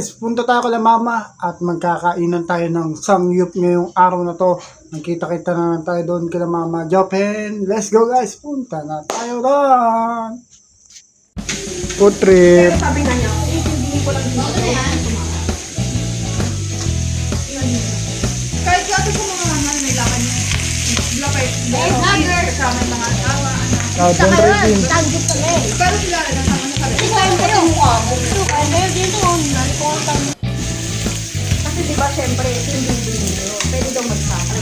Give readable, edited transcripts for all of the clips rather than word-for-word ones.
guys, punta tayo kay mama at magkakainan tayo ng samgyup ngayong araw na to. Nagkita-kita na lang tayo doon kay mama Jopen. Let's go guys, punta na tayo doon. Food trip. Sabi na niya, hindi ko lang dito. Kahit yung ate ko mga naman, may laman niya. Blapay. Vlogger. Kasama yung mga asawa, anak. Don't break in. Tanggit kami. Pero sila rin, nasama na kami. Ikaw yung pati mukha mo. Ay, meron dito. Nalikontan. Kasi diba, syempre, hindi nyo. Pwede daw magsama.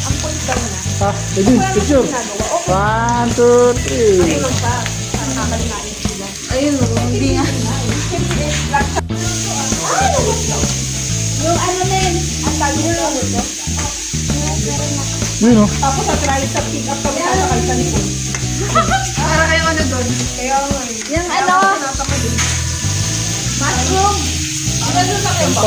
Ang point daw na. Ready, picture. 1, 2, 3. Ayun pa. Ang kakalimain sila. Ayun, hindi nga. Yung ano na yun, ang tayo nyo ito. Yun o. Tapos sa try sa pick up kami sasakay sa likod. Para kayo ano doon? Kaya nga eh. Yung ano, mushroom. Ano doon sa kayo ba?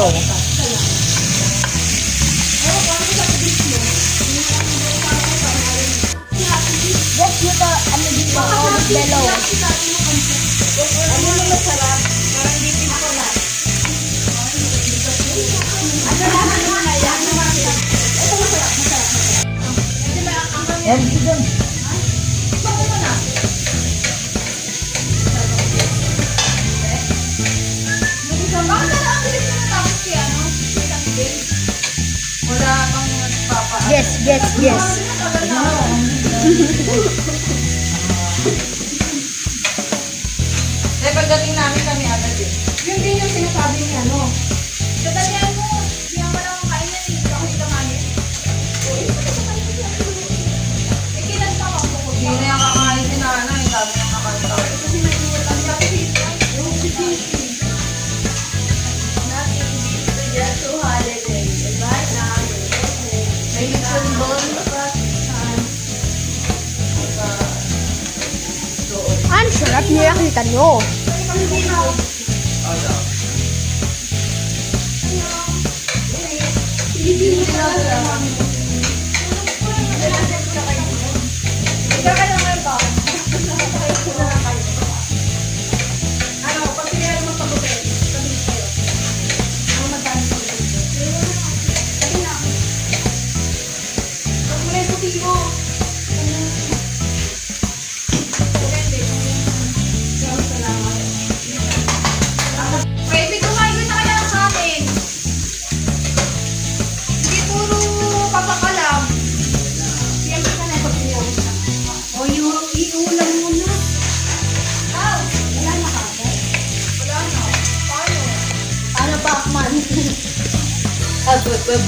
Just yung ano dito, olive bellow. Ano yung masarap? Parang hindi ko na. Yan, dyan. Wala pang nagpapa. Yes, yes, yes. Eh, pagdating namin kami agad eh. Yun din yung sinasabi niya, no? Dadalihan mo. Hindi naman lang ang kain yan eh. Ako hindi kamanin. Eh, kinanta ko ako. Hindi na yung kakain si Nana. Yung sabi ng kakanta. Kasi may iwatan niya. Yung si Titi. Nothing beats the just to holiday. Right now, May lechon doon. ang sarap niya kita nyo. Ano, pag sinira mo sa hotel, sabihin kayo. Ano magkano sa hotel? Sabi na. Pag mula yung puti mo. Depende. Salamat. Baby, kumain na kaya sa akin. Hindi puro papakalam. Siyempre ka na pag-iwan. O yung iulam mo na. Ah, wala na kagad. Wala na. Paano? Ano ba, man? Tapos kung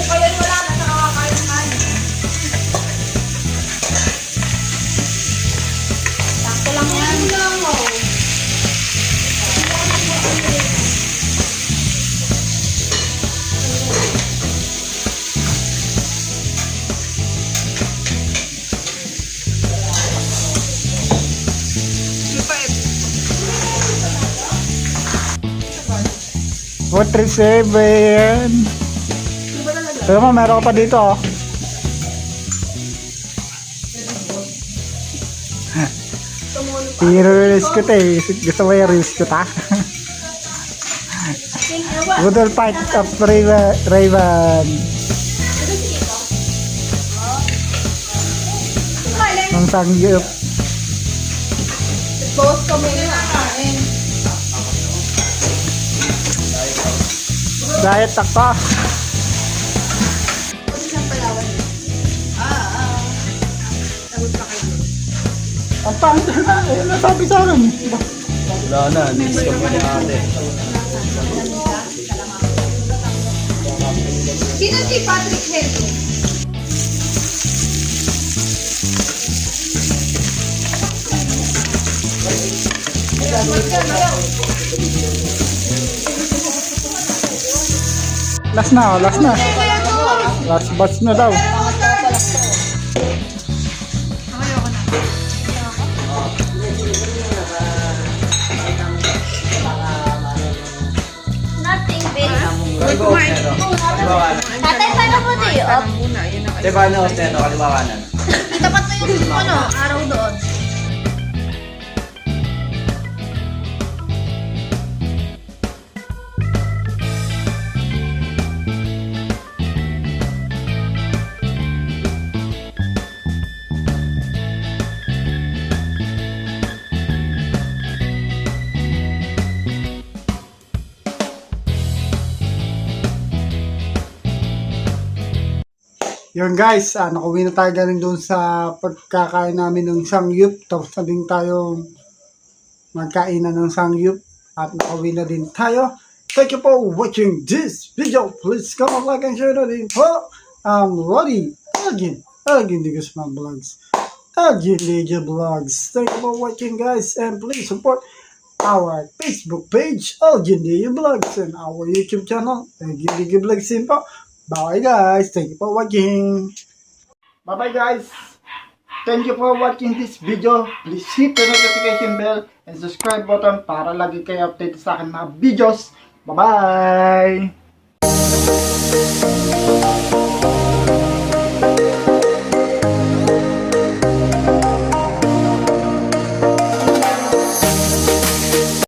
kayo wala na, nakakakain na. Sakto lang yan. Ano lang mo? Food trip 7. Pero mo, meron ka pa dito oh. I-release ko eh. Gusto mo i-release ko ta? Budol fight of Raven. Ang sangyup. Boss kami na nakain. Diet takto. Isang palawan. Sagot pa kayo. Ang pangit na nasabi sa akin. Wala na, next ka pa ni ate. Sino si Patrick Henry? Last na, oh, last na. Last batch na daw. Nothing beats. Tatay, paano mo tayo? Ate, paano ako nito? Kaliwa kanan. Itapat mo yung ano, araw doon. Yun guys, nakauwi na tayo galing doon sa pagkakain namin ng sangyup. Tapos na din tayong magkainan ng sangyup. At nakauwi na din tayo. Thank you for watching this video. Please comment, like, and share na din po. I'm Roddy. Again, Digos Man Vlogs. Again, Digos Vlogs. Thank you for watching guys. And please support our Facebook page, Again, Digos Vlogs. And our YouTube channel, Again, Digos Vlogs din po. Bye guys. Thank you for watching. Bye guys. Thank you for watching this video. Please hit the notification bell and subscribe button para lagi kayo update sa akin mga videos. Bye-bye!